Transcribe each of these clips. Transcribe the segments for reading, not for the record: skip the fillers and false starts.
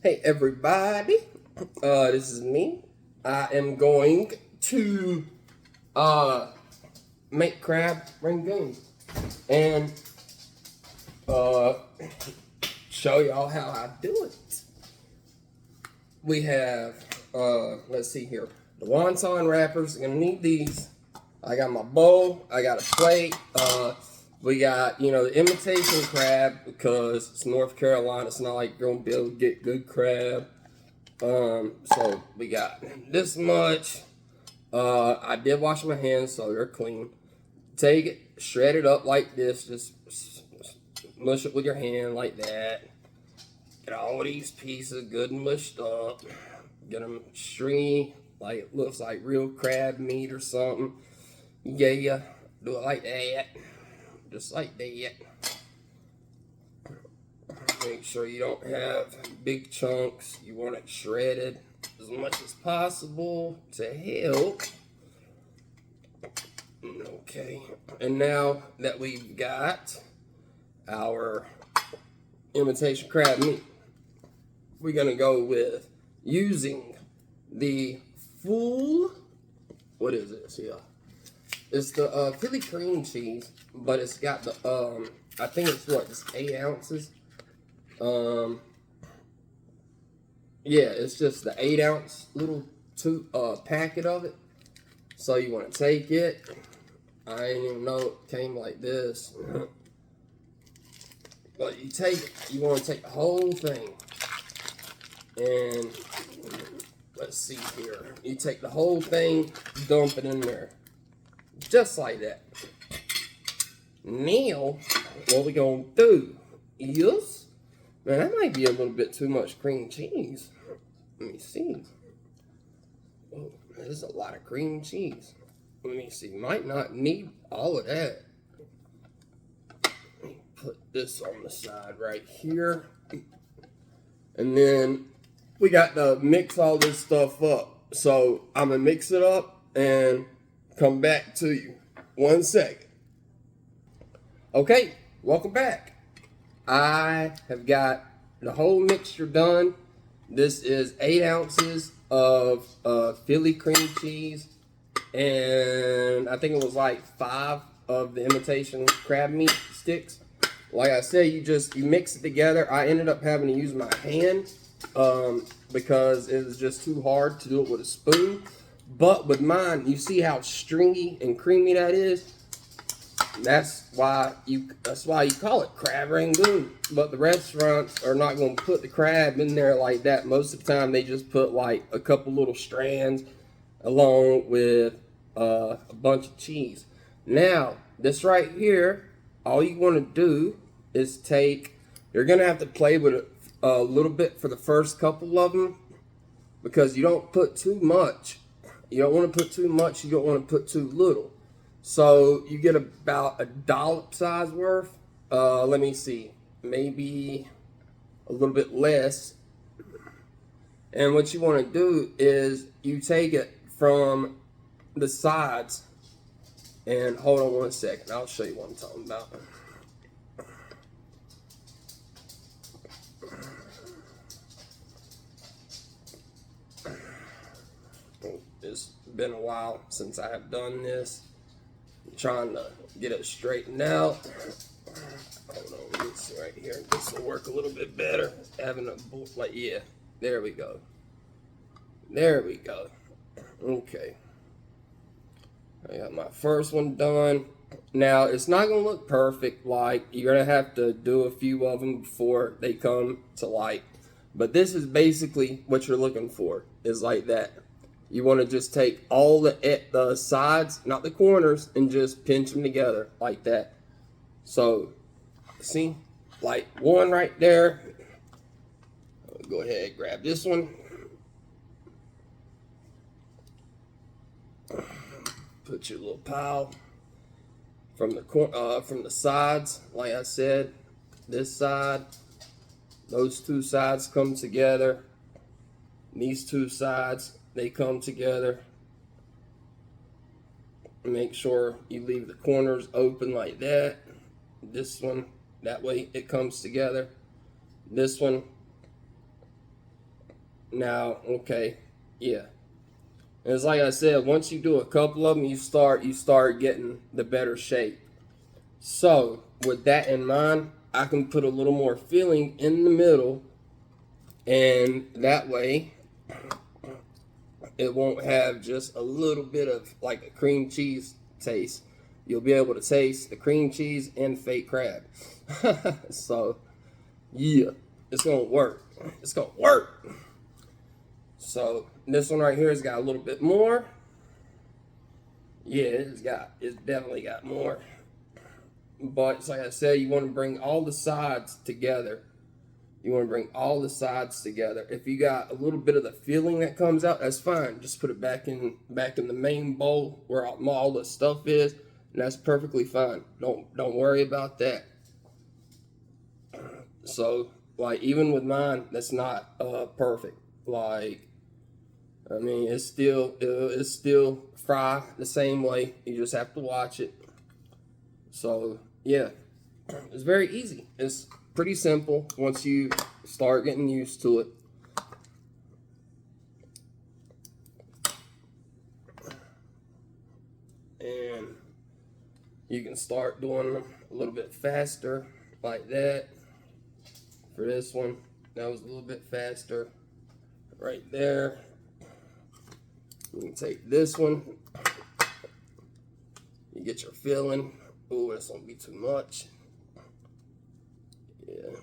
Hey everybody, this is me. I am going to make Crab Rangoon and uh, show y'all how I do it. We have, let's see here, the wonton wrappers. Gonna need these. I got my bowl, I got a plate, we got, the imitation crab because it's North Carolina. It's not like you're gonna be able to get good crab. So we got this much. I did wash my hands, so they're clean. Take it, shred it up like this. Just mush it with your hand like that. Get all these pieces good and mushed up. Get them stringy, like it looks like real crab meat or something. Yeah, do it like that. Just like that. Make sure you don't have big chunks. You want it shredded as much as possible to help. Okay, and now that we've got our imitation crab meat, we're gonna go with using the full, what is this? Yeah, it's the Philly cream cheese, but it's got the I think it's what, just 8 ounces. Yeah, it's just the 8-ounce little packet of it. So you want to take it. I didn't even know it came like this. But you want to take the whole thing. And let's see here. You take the whole thing, dump it in there. Just like that. Now, what we gonna do is, man, that might be a little bit too much cream cheese. Let me see. Oh, there's a lot of cream cheese. Let me see. Might not need all of that. Let me put this on the side right here. And then we got to mix all this stuff up. So I'm going to mix it up and come back to you. 1 second. Okay, welcome back. I have got the whole mixture done. This is 8 ounces of Philly cream cheese, and I think it was like 5 of the imitation crab meat sticks. Like I said, you mix it together. I ended up having to use my hand because it was just too hard to do it with a spoon. But with mine, you see how stringy and creamy that is? That's why you call it Crab Rangoon. But the restaurants are not going to put the crab in there like that. Most of the time, they just put like a couple little strands along with a bunch of cheese. Now, this right here, all you want to do is you're going to have to play with it a little bit for the first couple of them because you don't put too much. You don't want to put too much. You don't want to put too little. So you get about a dollop size worth. Let me see, maybe a little bit less. And what you want to do is you take it from the sides. And hold on 1 second, I'll show you what I'm talking about. It's been a while since I have done this. I'm trying to get it straightened out. Hold on, this right here. This will work a little bit better. Having a bolt, like, yeah, there we go. There we go. Okay. I got my first one done. Now, it's not going to look perfect. Like, you're going to have to do a few of them before they come to light. But this is basically what you're looking for, is like that. You want to just take all the sides, not the corners, and just pinch them together like that. So, see? Like one right there. I'll go ahead and grab this one. Put your little pile from the sides. Like I said, this side, those 2 sides come together. These 2 sides, they come together. Make sure you leave the corners open like that. This one, that way it comes together. This one, Now, okay, yeah. And it's like I said, once you do a couple of them, you start getting the better shape. So with that in mind, I can put a little more filling in the middle, and that way it won't have just a little bit of like a cream cheese taste. You'll be able to taste the cream cheese and fake crab. So yeah, it's gonna work. It's gonna work. So this one right here has got a little bit more. Yeah, it's definitely got more. But like I said, you want to bring all the sides together. You want to bring all the sides together. If you got a little bit of the filling that comes out, that's fine. Just put it back in the main bowl where all the stuff is, and that's perfectly fine. Don't worry about that. So like even with mine, that's not perfect. Like I mean, it's still fry the same way. You just have to watch it. So yeah, it's very easy. It's pretty simple once you start getting used to it. And you can start doing them a little bit faster like that. For this one, that was a little bit faster right there. You can take this one. You get your filling. Oh, that's gonna be too much. Yeah.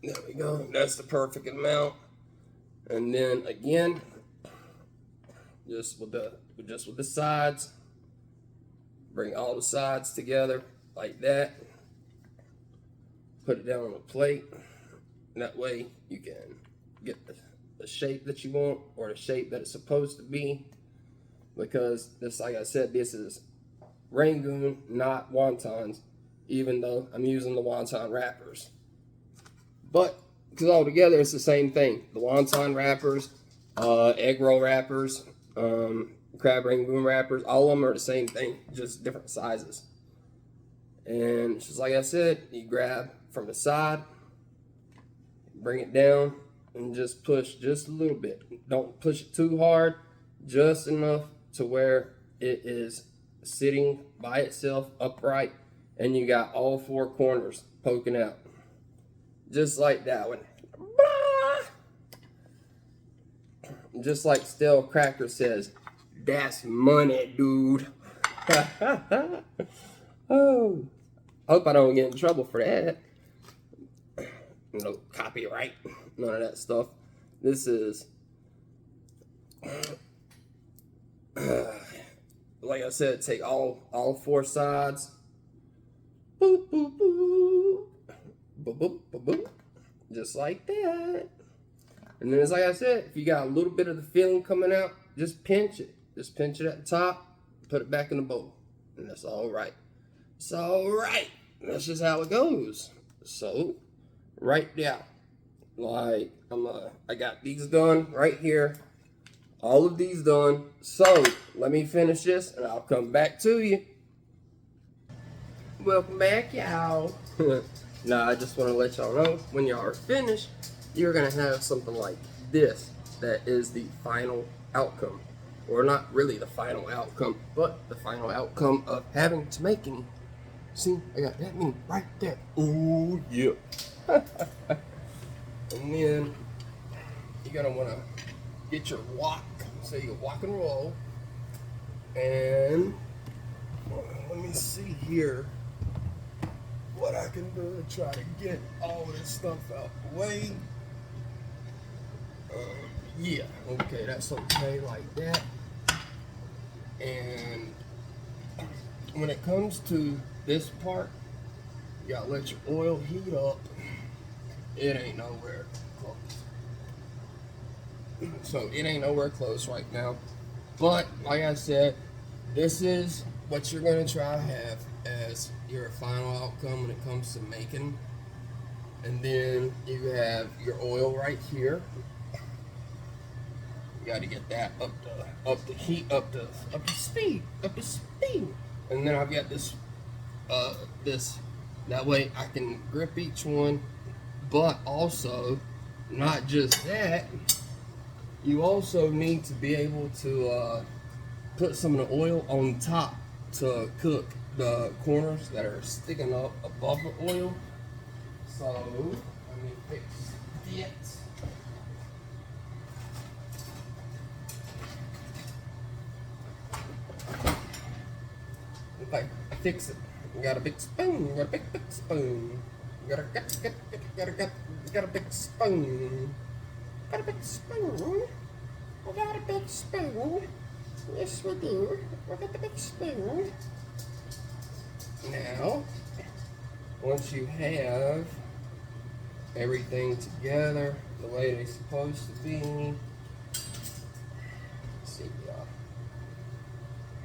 There we go. That's the perfect amount. And then again, just with the sides, bring all the sides together like that. Put it down on a plate. And that way you can get the shape that you want, or the shape that it's supposed to be. Because this, like I said, this is Rangoon, not wontons, even though I'm using the wonton wrappers. But because altogether it's the same thing. The wonton wrappers, egg roll wrappers, Crab Rangoon wrappers, all of them are the same thing, just different sizes. And just like I said, you grab from the side, bring it down, and just push just a little bit. Don't push it too hard, just enough to where it is sitting by itself upright, and you got all four corners poking out. Just like that one. Just like Stale Cracker says, that's money, dude. Oh, hope I don't get in trouble for that. No copyright, none of that stuff. This is, like I said, take all four sides. Boop, boop, boop. Boop, boop, boop, boop. Just like that. And then, as like I said, if you got a little bit of the filling coming out, just pinch it. Just pinch it at the top, put it back in the bowl. And that's all right. It's all right. That's just how it goes. So, right down. Like, I got these done right here. All of these done. So, let me finish this and I'll come back to you. Welcome back, y'all. Now, I just want to let y'all know, when y'all are finished, you're going to have something like this. That is the final outcome. Or not really the final outcome, but the final outcome of having to make any. See, I got that many right there. Oh, yeah. And then, you're going to want to get your wok. So you walk and roll. And, let me see here what I can do to try to get all of this stuff out the way. Yeah, okay, that's okay like that. And when it comes to this part, you gotta let your oil heat up. It ain't nowhere close. So it ain't nowhere close right now. But like I said, this is what you're gonna try to have as your final outcome when it comes to making. And then you have your oil right here. You got to get that up to heat, up to speed. And then I've got this that way I can grip each one, but also not just that, you also need to be able to put some of the oil on top to cook the corners that are sticking up above the oil. So let me fix it. Like, fix it. You got a big spoon. You got a big spoon. You got a big spoon. Got a big spoon. We got a big spoon. Yes, we do. We got the big spoon. Now, once you have everything together the way they're supposed to be, let's see,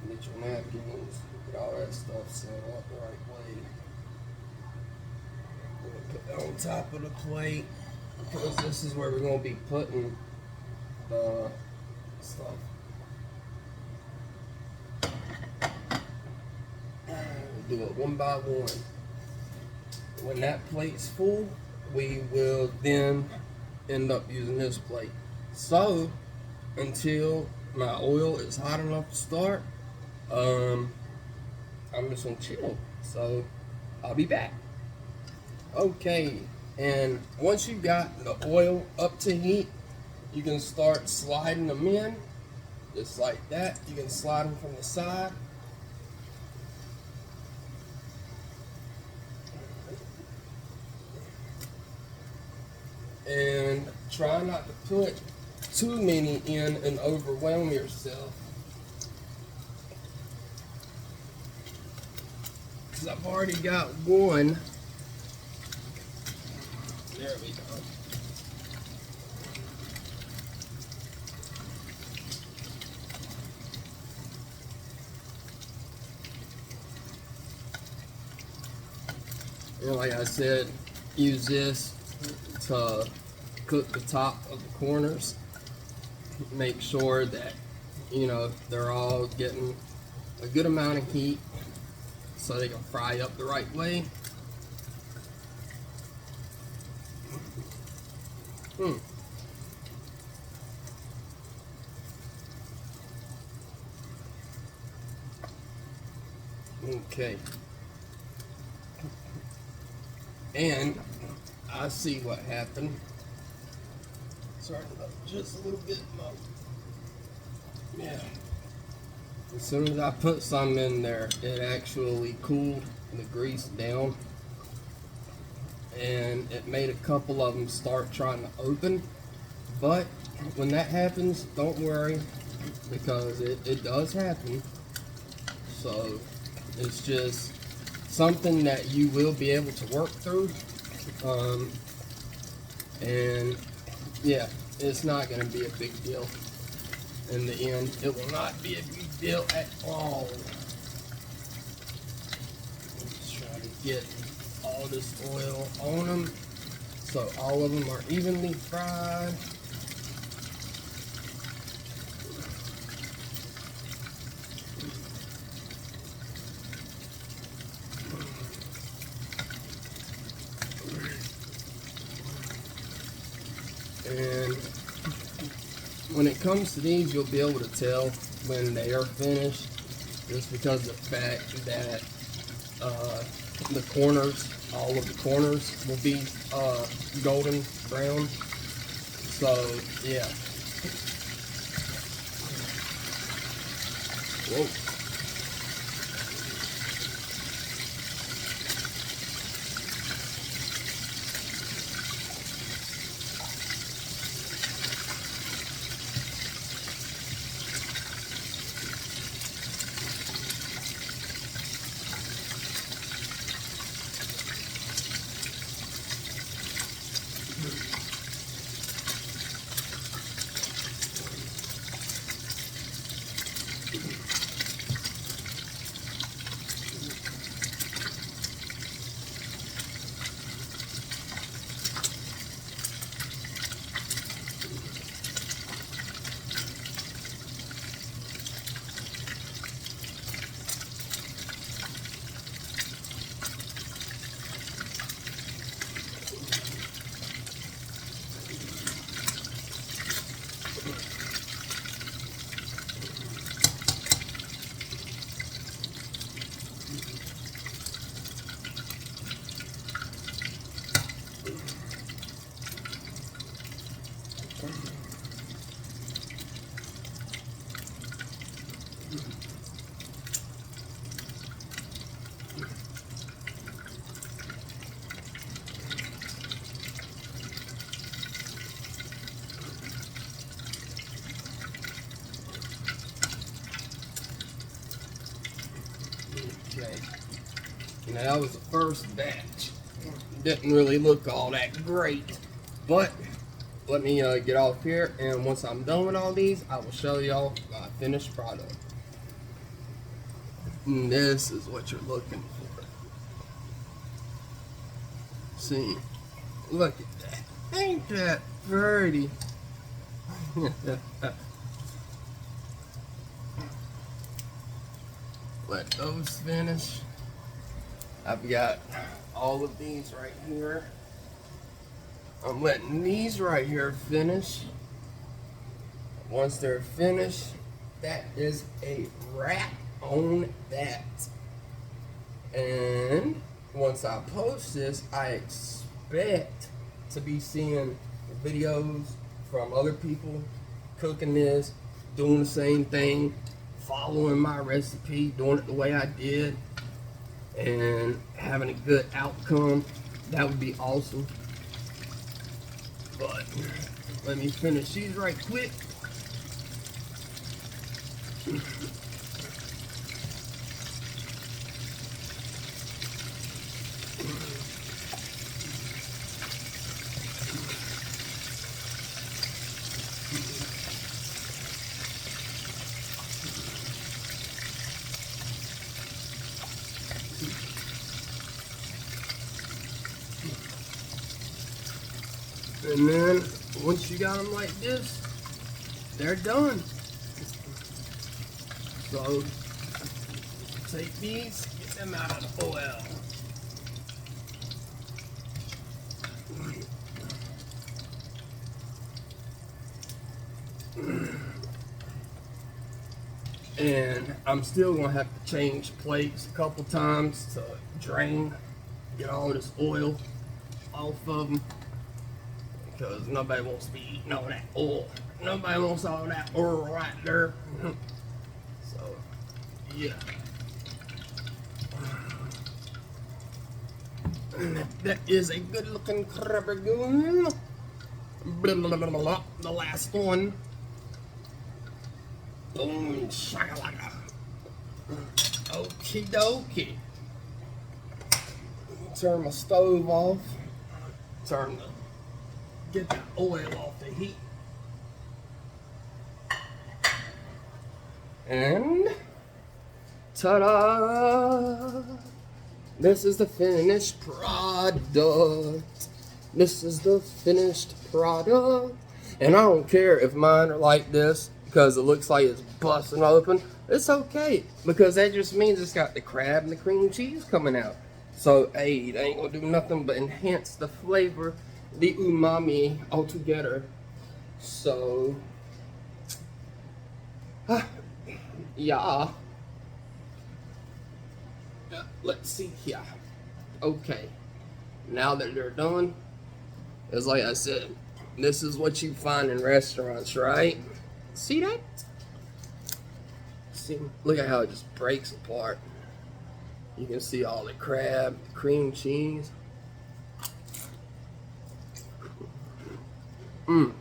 get your napkins, get all that stuff set up the right way. We're gonna put that on top of the plate because this is where we're gonna be putting the stuff. We'll do it one by one. When that plate's full, we will then end up using this plate. So until my oil is hot enough to start, I'm just gonna chill. So I'll be back. Okay, and once you got the oil up to heat, you can start sliding them in, just like that. You can slide them from the side. And try not to put too many in and overwhelm yourself. Because I've already got one. There we go. And like I said, use this to cook the top of the corners. Make sure that, you know, they're all getting a good amount of heat so they can fry up the right way. Okay. And I see what happened. Sorry about just a little bit more. Yeah. As soon as I put some in there, it actually cooled the grease down. And it made a couple of them start trying to open. But when that happens, don't worry, because it does happen. So it's just something that you will be able to work through. And yeah, it's not going to be a big deal. In the end, it will not be a big deal at all. Let's try to get all this oil on them so all of them are evenly fried. And when it comes to these, you'll be able to tell when they are finished, just because of the fact that the corners, all of the corners will be golden brown. So yeah. Whoa. Okay. Now that was the first batch. Didn't really look all that great, but let me get off here, and once I'm done with all these, I will show y'all my finished product. And this is what you're looking for. See, look at that. Ain't that pretty? Let those finish. I've got all of these right here. I'm letting these right here finish. Once they're finished, that is a wrap on that. And once I post this, I expect to be seeing videos from other people cooking this, doing the same thing, following my recipe, doing it the way I did, and having a good outcome. That would be awesome. But let me finish these right quick. And then once you got them like this, they're done. So take these, get them out of the oil. And I'm still gonna have to change plates a couple times to drain, get all this oil off of them, because nobody wants to be eating all that oil. Nobody wants all that oil right there. So, yeah. And that is a good looking Crab Rangoon. Blah, blah, blah, blah, blah. The last one. Boom, shakalaka. Okie dokie. Turn my stove off. Get the oil off the heat. And ta-da! This is the finished product. This is the finished product. And I don't care if mine are like this because it looks like it's busting open. It's okay, because that just means it's got the crab and the cream cheese coming out. So, hey, it ain't gonna do nothing but enhance the flavor, the umami altogether. So, yeah. Let's see here. Okay, now that they're done, it's like I said, this is what you find in restaurants, right? See that? See, look at how it just breaks apart. You can see all the crab, cream cheese. And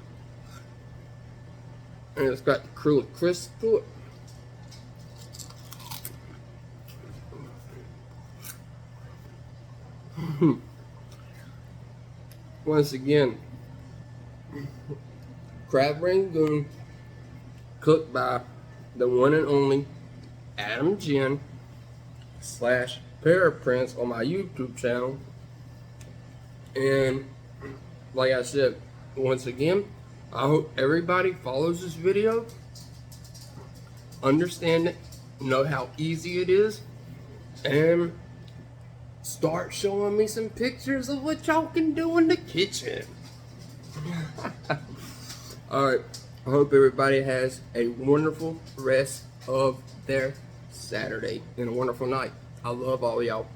it's got the cruel crisp to it. Once again, Crab Rangoon, cooked by the one and only Adam Jen / Paraprince on my YouTube channel. And like I said, once again, I hope everybody follows this video, understand it, know how easy it is, and start showing me some pictures of what y'all can do in the kitchen. Alright, I hope everybody has a wonderful rest of their Saturday and a wonderful night. I love all y'all.